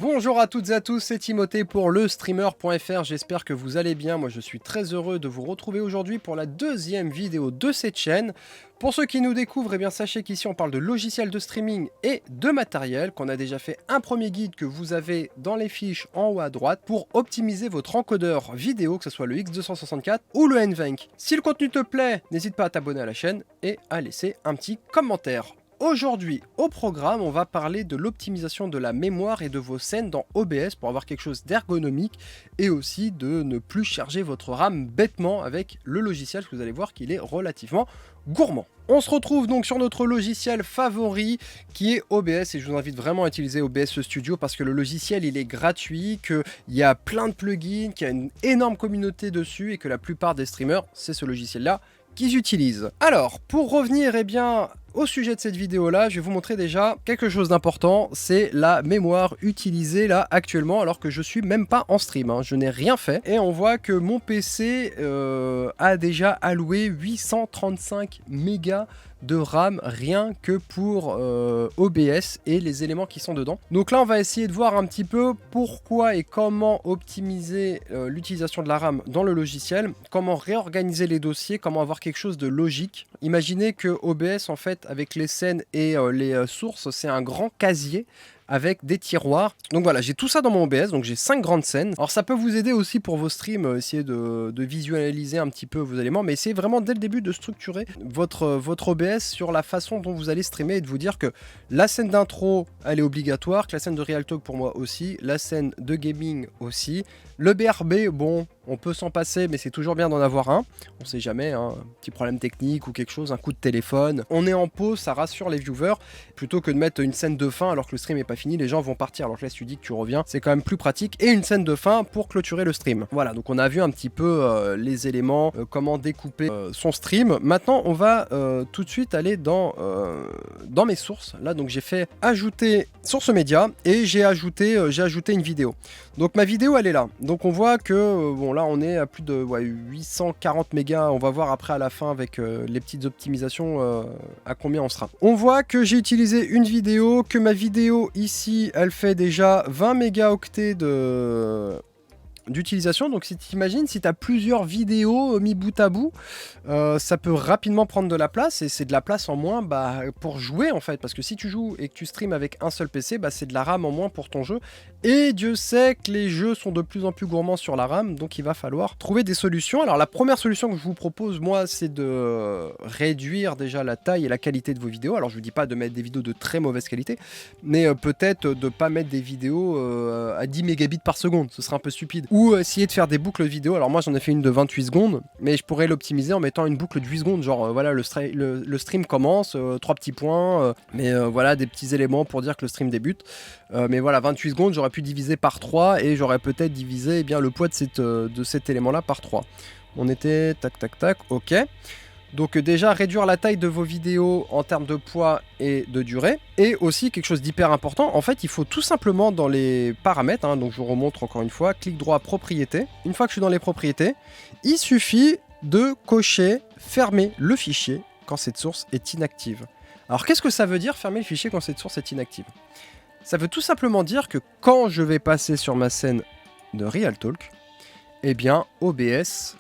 Bonjour à toutes et à tous, c'est Timothée pour le streamer.fr, j'espère que vous allez bien, moi je suis très heureux de vous retrouver aujourd'hui pour la deuxième vidéo de cette chaîne. Pour ceux qui nous découvrent, eh bien sachez qu'ici on parle de logiciels de streaming et de matériel, qu'on a déjà fait un premier guide que vous avez dans les fiches en haut à droite pour optimiser votre encodeur vidéo, que ce soit le X264 ou le NVENC. Si le contenu te plaît, n'hésite pas à t'abonner à la chaîne et à laisser un petit commentaire. Aujourd'hui, au programme, on va parler de l'optimisation de la mémoire et de vos scènes dans OBS pour avoir quelque chose d'ergonomique et aussi de ne plus charger votre RAM bêtement avec le logiciel, parce que vous allez voir qu'il est relativement gourmand. On se retrouve donc sur notre logiciel favori qui est OBS et je vous invite vraiment à utiliser OBS Studio parce que le logiciel il est gratuit, qu'il y a plein de plugins, qu'il y a une énorme communauté dessus et que la plupart des streamers, c'est ce logiciel là qu'ils utilisent. Alors, pour revenir au sujet de cette vidéo là, je vais vous montrer déjà quelque chose d'important, c'est la mémoire utilisée là actuellement alors que je suis même pas en stream, je n'ai rien fait et on voit que mon PC a déjà alloué 835 mégas de RAM rien que pour OBS et les éléments qui sont dedans. Donc là on va essayer de voir un petit peu pourquoi et comment optimiser l'utilisation de la RAM dans le logiciel, comment réorganiser les dossiers, comment avoir quelque chose de logique. Imaginez que OBS en fait avec les scènes et les sources c'est un grand casier avec des tiroirs. Donc voilà, j'ai tout ça dans mon OBS, donc j'ai 5 grandes scènes. Alors ça peut vous aider aussi pour vos streams, essayer de visualiser un petit peu vos éléments, mais essayez vraiment dès le début de structurer votre OBS sur la façon dont vous allez streamer et de vous dire que la scène d'intro, elle est obligatoire, que la scène de Real Talk pour moi aussi, la scène de gaming aussi. Le BRB, bon, on peut s'en passer, mais c'est toujours bien d'en avoir un. On sait jamais, un petit problème technique ou quelque chose, un coup de téléphone. On est en pause, ça rassure les viewers. Plutôt que de mettre une scène de fin alors que le stream n'est pas fini, les gens vont partir. Alors que là, si tu dis que tu reviens, c'est quand même plus pratique. Et une scène de fin pour clôturer le stream. Voilà, donc on a vu un petit peu les éléments, comment découper son stream. Maintenant, on va tout de suite aller dans mes sources. Là, donc j'ai fait ajouter source média et j'ai ajouté une vidéo. Donc ma vidéo, elle est là. Donc on voit que, bon là on est à plus de 840 mégas, on va voir après à la fin avec les petites optimisations à combien on sera. On voit que j'ai utilisé une vidéo, que ma vidéo ici elle fait déjà 20 mégaoctets d'utilisation. Donc si tu imagines, si tu as plusieurs vidéos mis bout à bout, ça peut rapidement prendre de la place et c'est de la place en moins pour jouer en fait, parce que si tu joues et que tu streams avec un seul PC, c'est de la RAM en moins pour ton jeu et Dieu sait que les jeux sont de plus en plus gourmands sur la RAM, donc il va falloir trouver des solutions. Alors la première solution que je vous propose moi, c'est de réduire déjà la taille et la qualité de vos vidéos. Alors je vous dis pas de mettre des vidéos de très mauvaise qualité, mais peut-être de pas mettre des vidéos à 10 mégabits par seconde, ce serait un peu stupide. Ou essayer de faire des boucles vidéo. Alors moi j'en ai fait une de 28 secondes, mais je pourrais l'optimiser en mettant une boucle de 8 secondes, genre voilà le stream commence, 3 petits points, mais voilà des petits éléments pour dire que le stream débute. Mais voilà, 28 secondes, j'aurais pu diviser par 3 et j'aurais peut-être divisé le poids de cet élément là par 3. On était tac tac tac, ok. Donc déjà réduire la taille de vos vidéos en termes de poids et de durée. Et aussi quelque chose d'hyper important, en fait il faut tout simplement dans les paramètres, donc je vous remontre encore une fois, clic droit propriétés. Une fois que je suis dans les propriétés, il suffit de cocher fermer le fichier quand cette source est inactive. Alors qu'est-ce que ça veut dire fermer le fichier quand cette source est inactive? Ça veut tout simplement dire que quand je vais passer sur ma scène de Real Talk, eh bien OBS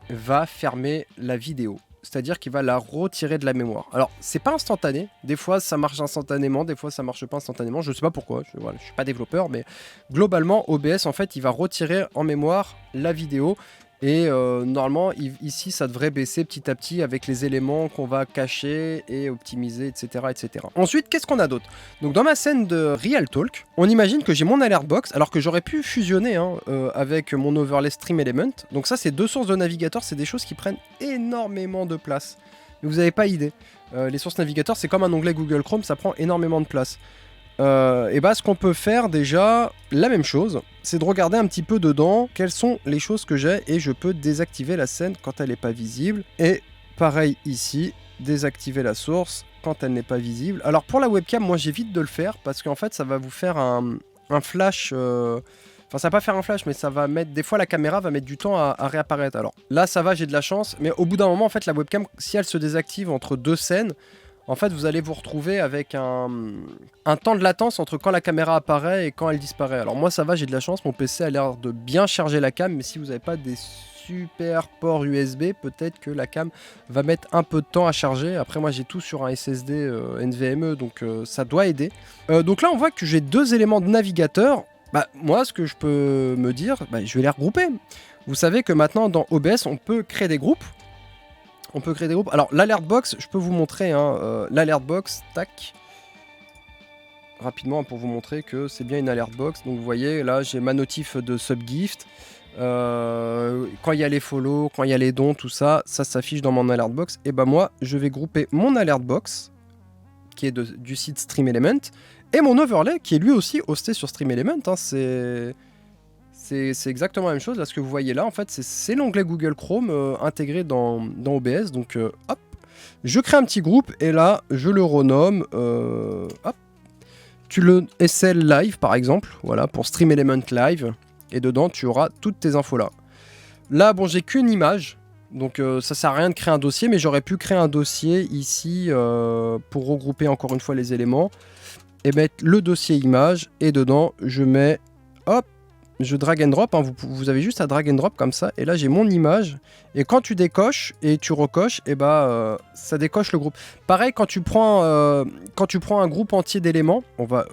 va fermer la vidéo. C'est-à-dire qu'il va la retirer de la mémoire. Alors, c'est pas instantané. Des fois, ça marche instantanément. Des fois, ça marche pas instantanément. Je sais pas pourquoi. Je suis pas développeur. Mais globalement, OBS, en fait, il va retirer en mémoire la vidéo. Et normalement, ici, ça devrait baisser petit à petit avec les éléments qu'on va cacher et optimiser, etc. etc. Ensuite, qu'est-ce qu'on a d'autre? Donc, dans ma scène de Real Talk, on imagine que j'ai mon alert box, alors que j'aurais pu fusionner avec mon overlay Stream Element. Donc ça, c'est deux sources de navigateur, c'est des choses qui prennent énormément de place. Mais vous n'avez pas idée. Les sources navigateurs, c'est comme un onglet Google Chrome, ça prend énormément de place. Et ce qu'on peut faire déjà, la même chose, c'est de regarder un petit peu dedans quelles sont les choses que j'ai et je peux désactiver la scène quand elle n'est pas visible. Et pareil ici, désactiver la source quand elle n'est pas visible. Alors pour la webcam, moi j'évite de le faire parce qu'en fait ça va vous faire un flash. Enfin, ça va pas faire un flash, mais ça va mettre. Des fois, la caméra va mettre du temps à réapparaître. Alors là, ça va, j'ai de la chance, mais au bout d'un moment, en fait, la webcam, si elle se désactive entre deux scènes, en fait, vous allez vous retrouver avec un temps de latence entre quand la caméra apparaît et quand elle disparaît. Alors moi, ça va, j'ai de la chance, mon PC a l'air de bien charger la cam, mais si vous n'avez pas des super ports USB, peut-être que la cam va mettre un peu de temps à charger. Après, moi, j'ai tout sur un SSD NVMe, donc ça doit aider. Donc là, on voit que j'ai 2 éléments de navigateur. Bah, moi, ce que je peux me dire, bah, je vais les regrouper. Vous savez que maintenant, dans OBS, on peut créer des groupes. On peut créer des groupes. Alors, l'alert box, je peux vous montrer. Hein, l'alert box, tac. Rapidement, pour vous montrer que c'est bien une alert box. Donc, vous voyez, là, j'ai ma notif de subgift. Quand il y a les follow, quand il y a les dons, tout ça, ça s'affiche dans mon alert box. Et bah, moi, je vais grouper mon alert box, qui est du site Stream Element, et mon overlay, qui est lui aussi hosté sur Stream Element. Hein, c'est exactement la même chose. Là, ce que vous voyez là, en fait, c'est l'onglet Google Chrome intégré dans OBS. Donc, hop, je crée un petit groupe et là, je le renomme. Hop, tu le SL Live, par exemple, voilà, pour Stream Element Live. Et dedans, tu auras toutes tes infos là. Là, bon, j'ai qu'une image. Donc, ça sert à rien de créer un dossier, mais j'aurais pu créer un dossier ici pour regrouper encore une fois les éléments. Et mettre le dossier image. Et dedans, je mets, hop, je drag and drop, hein, vous avez juste à drag and drop comme ça, et là j'ai mon image, et quand tu décoches et tu recoches, et bah ça décoche le groupe. Pareil quand tu prends un groupe entier d'éléments,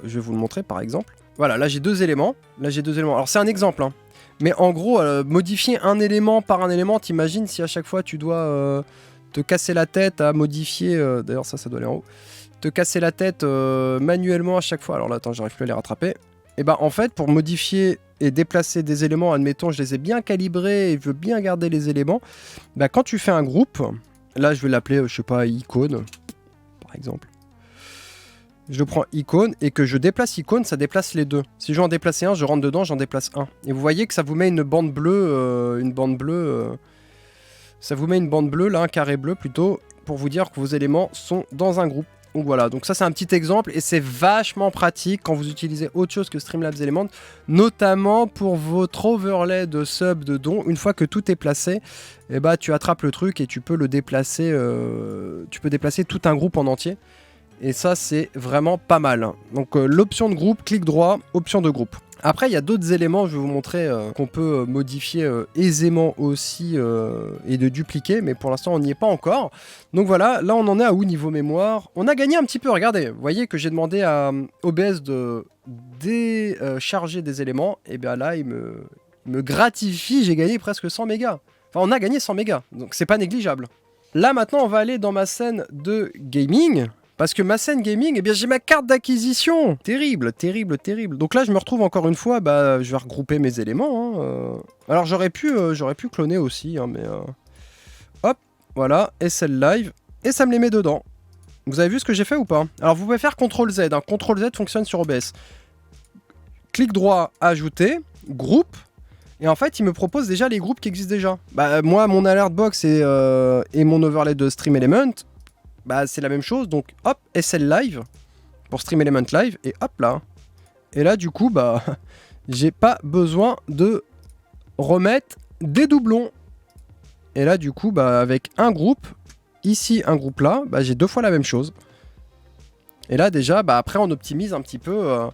je vais vous le montrer par exemple. Voilà, là j'ai 2 éléments, alors c'est un exemple, hein. Mais en gros, modifier un élément par un élément, t'imagines si à chaque fois tu dois te casser la tête à modifier, d'ailleurs ça doit aller en haut, te casser la tête manuellement à chaque fois, alors là attends, j'arrive plus à les rattraper. Et bah en fait, pour modifier et déplacer des éléments, admettons, je les ai bien calibrés et je veux bien garder les éléments, bah quand tu fais un groupe, là je vais l'appeler, je sais pas, icône, par exemple. Je prends icône et que je déplace icône, ça déplace les deux. Si je veux en déplacer un, je rentre dedans, j'en déplace un. Et vous voyez que ça vous met une bande bleue, ça vous met une bande bleue, là, un carré bleu plutôt, pour vous dire que vos éléments sont dans un groupe. Donc voilà, donc ça c'est un petit exemple et c'est vachement pratique quand vous utilisez autre chose que Streamlabs Element, notamment pour votre overlay de sub de don. Une fois que tout est placé, et bah tu attrapes le truc et tu peux le déplacer, tu peux déplacer tout un groupe en entier. Et ça c'est vraiment pas mal. Donc l'option de groupe, clic droit, option de groupe. Après, il y a d'autres éléments, je vais vous montrer, qu'on peut modifier aisément aussi et de dupliquer, mais pour l'instant, on n'y est pas encore. Donc voilà, là, on en est à où niveau mémoire? On a gagné un petit peu, regardez. Vous voyez que j'ai demandé à OBS de décharger des éléments, et bien là, il me gratifie, j'ai gagné presque 100 mégas. Enfin, on a gagné 100 mégas, donc c'est pas négligeable. Là, maintenant, on va aller dans ma scène de gaming. Parce que ma scène gaming, eh bien j'ai ma carte d'acquisition. Terrible, terrible, terrible. Donc là, je me retrouve encore une fois, bah, je vais regrouper mes éléments. Hein, Alors j'aurais pu cloner aussi, hein, mais... Hop, voilà, SL Live, et ça me les met dedans. Vous avez vu ce que j'ai fait ou pas? Alors vous pouvez faire CTRL-Z, hein. CTRL-Z fonctionne sur OBS. Clic droit, ajouter, groupe, et en fait, il me propose déjà les groupes qui existent déjà. Bah moi, mon alert box et mon overlay de Stream Element, bah c'est la même chose, donc hop, SL Live pour Stream Element Live, et hop là. Et là du coup, bah j'ai pas besoin de remettre des doublons. Et là du coup, bah avec un groupe, ici un groupe là, bah j'ai 2 fois la même chose. Et là déjà, bah après on optimise un petit peu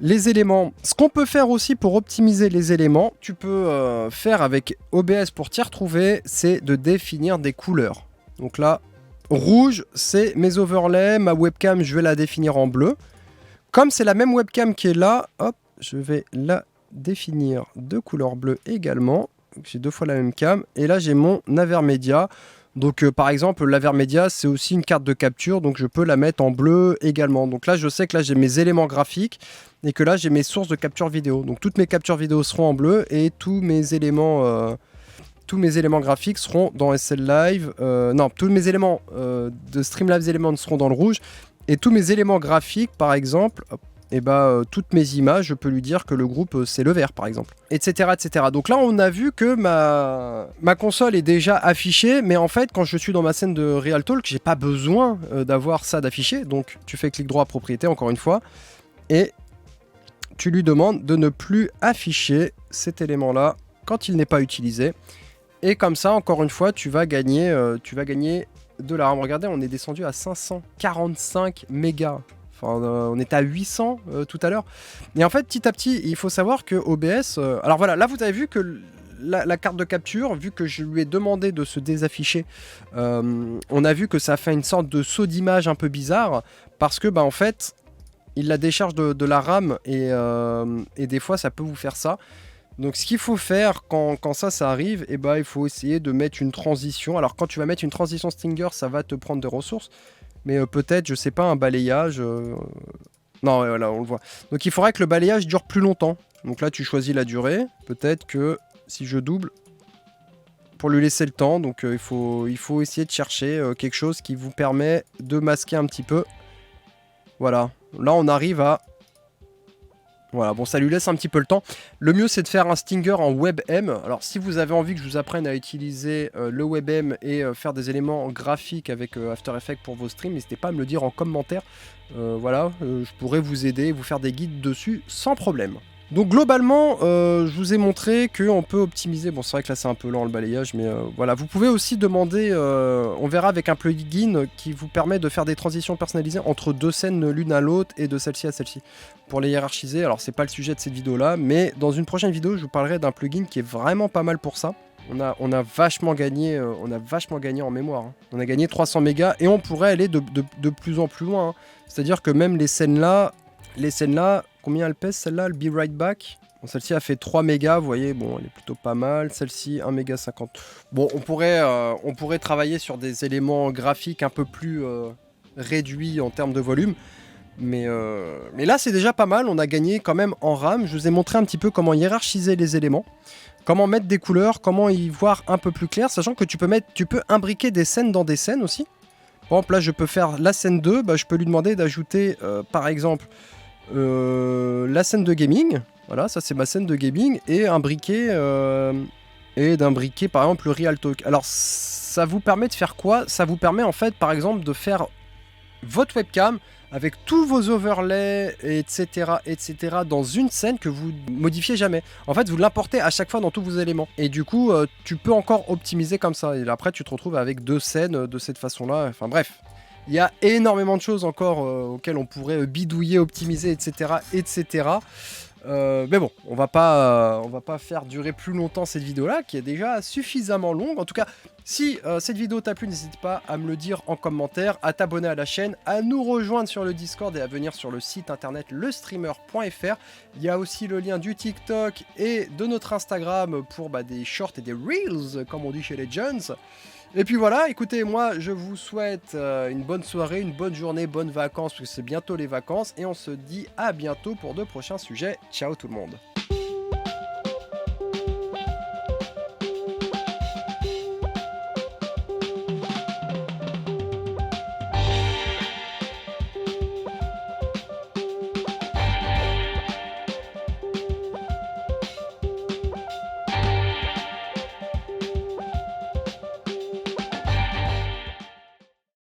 les éléments. Ce qu'on peut faire aussi pour optimiser les éléments, tu peux faire avec OBS pour t'y retrouver, c'est de définir des couleurs. Donc là, rouge, c'est mes overlays, ma webcam, je vais la définir en bleu. Comme c'est la même webcam qui est là, hop, je vais la définir de couleur bleue également. J'ai 2 fois la même cam. Et là, j'ai mon Avermedia. Donc, par exemple, l'Avermedia, c'est aussi une carte de capture. Donc, je peux la mettre en bleu également. Donc là, je sais que là, j'ai mes éléments graphiques. Et que là, j'ai mes sources de capture vidéo. Donc, toutes mes captures vidéo seront en bleu. Et tous mes éléments graphiques seront dans SL Live. Non, tous mes éléments de Streamlabs Element seront dans le rouge. Et tous mes éléments graphiques, par exemple, et bah, toutes mes images, je peux lui dire que le groupe c'est le vert, par exemple. Etc, etc. Donc là, on a vu que ma console est déjà affichée. Mais en fait, quand je suis dans ma scène de Real Talk, j'ai pas besoin d'avoir ça d'affiché. Donc tu fais clic droit à propriété, encore une fois. Et tu lui demandes de ne plus afficher cet élément-là quand il n'est pas utilisé. Et comme ça, encore une fois, tu vas gagner de la RAM. Regardez, on est descendu à 545 mégas. Enfin, on était à 800 tout à l'heure. Et en fait, petit à petit, il faut savoir que OBS... alors voilà, là vous avez vu que la carte de capture, vu que je lui ai demandé de se désafficher, on a vu que ça a fait une sorte de saut d'image un peu bizarre, parce que bah en fait, il la décharge de la RAM et des fois ça peut vous faire ça. Donc ce qu'il faut faire quand ça arrive, et bah, il faut essayer de mettre une transition. Alors quand tu vas mettre une transition Stinger, ça va te prendre des ressources. Mais peut-être, je sais pas, un balayage... Non, ouais, voilà, on le voit. Donc il faudrait que le balayage dure plus longtemps. Donc là, tu choisis la durée. Peut-être que si je double, pour lui laisser le temps, donc il faut essayer de chercher quelque chose qui vous permet de masquer un petit peu. Voilà. Là, on arrive à... Voilà, bon, ça lui laisse un petit peu le temps. Le mieux, c'est de faire un Stinger en WebM. Alors, si vous avez envie que je vous apprenne à utiliser le WebM et faire des éléments graphiques avec After Effects pour vos streams, n'hésitez pas à me le dire en commentaire. Voilà, je pourrais vous aider, vous faire des guides dessus sans problème. Donc globalement, je vous ai montré qu'on peut optimiser, bon c'est vrai que là c'est un peu lent le balayage, mais voilà, vous pouvez aussi demander, on verra avec un plugin qui vous permet de faire des transitions personnalisées entre deux scènes l'une à l'autre et de celle-ci à celle-ci, pour les hiérarchiser. Alors c'est pas le sujet de cette vidéo là, mais dans une prochaine vidéo je vous parlerai d'un plugin qui est vraiment pas mal pour ça. On a vachement gagné, en mémoire, hein. On a gagné 300 mégas et on pourrait aller de plus en plus loin, hein. C'est-à-dire que même les scènes là, combien elle pèse celle-là, le Be Right Back? Bon, celle-ci a fait 3 mégas, vous voyez, bon, elle est plutôt pas mal. Celle-ci, 1 méga 50. Bon, on pourrait travailler sur des éléments graphiques un peu plus réduits en termes de volume. Mais là, c'est déjà pas mal, on a gagné quand même en RAM. Je vous ai montré un petit peu comment hiérarchiser les éléments, comment mettre des couleurs, comment y voir un peu plus clair, sachant que tu peux imbriquer des scènes dans des scènes aussi. Par exemple, là, je peux faire la scène 2, bah, je peux lui demander d'ajouter, par exemple... la scène de gaming, voilà, ça c'est ma scène de gaming, et d'imbriquer par exemple le Real Talk. Alors ça vous permet de faire quoi? Ça vous permet en fait par exemple de faire votre webcam avec tous vos overlays, etc., dans une scène que vous modifiez jamais. En fait, vous l'importez à chaque fois dans tous vos éléments. Et du coup, tu peux encore optimiser comme ça. Et après, tu te retrouves avec deux scènes de cette façon-là. Enfin bref. Il y a énormément de choses encore auxquelles on pourrait bidouiller, optimiser, etc. Mais bon, on va pas faire durer plus longtemps cette vidéo-là, qui est déjà suffisamment longue. En tout cas, si cette vidéo t'a plu, n'hésite pas à me le dire en commentaire, à t'abonner à la chaîne, à nous rejoindre sur le Discord et à venir sur le site internet lestreamer.fr. Il y a aussi le lien du TikTok et de notre Instagram pour des shorts et des reels, comme on dit chez les jeunes. Et puis voilà, écoutez, moi je vous souhaite une bonne soirée, une bonne journée, bonnes vacances, parce que c'est bientôt les vacances, et on se dit à bientôt pour de prochains sujets. Ciao tout le monde.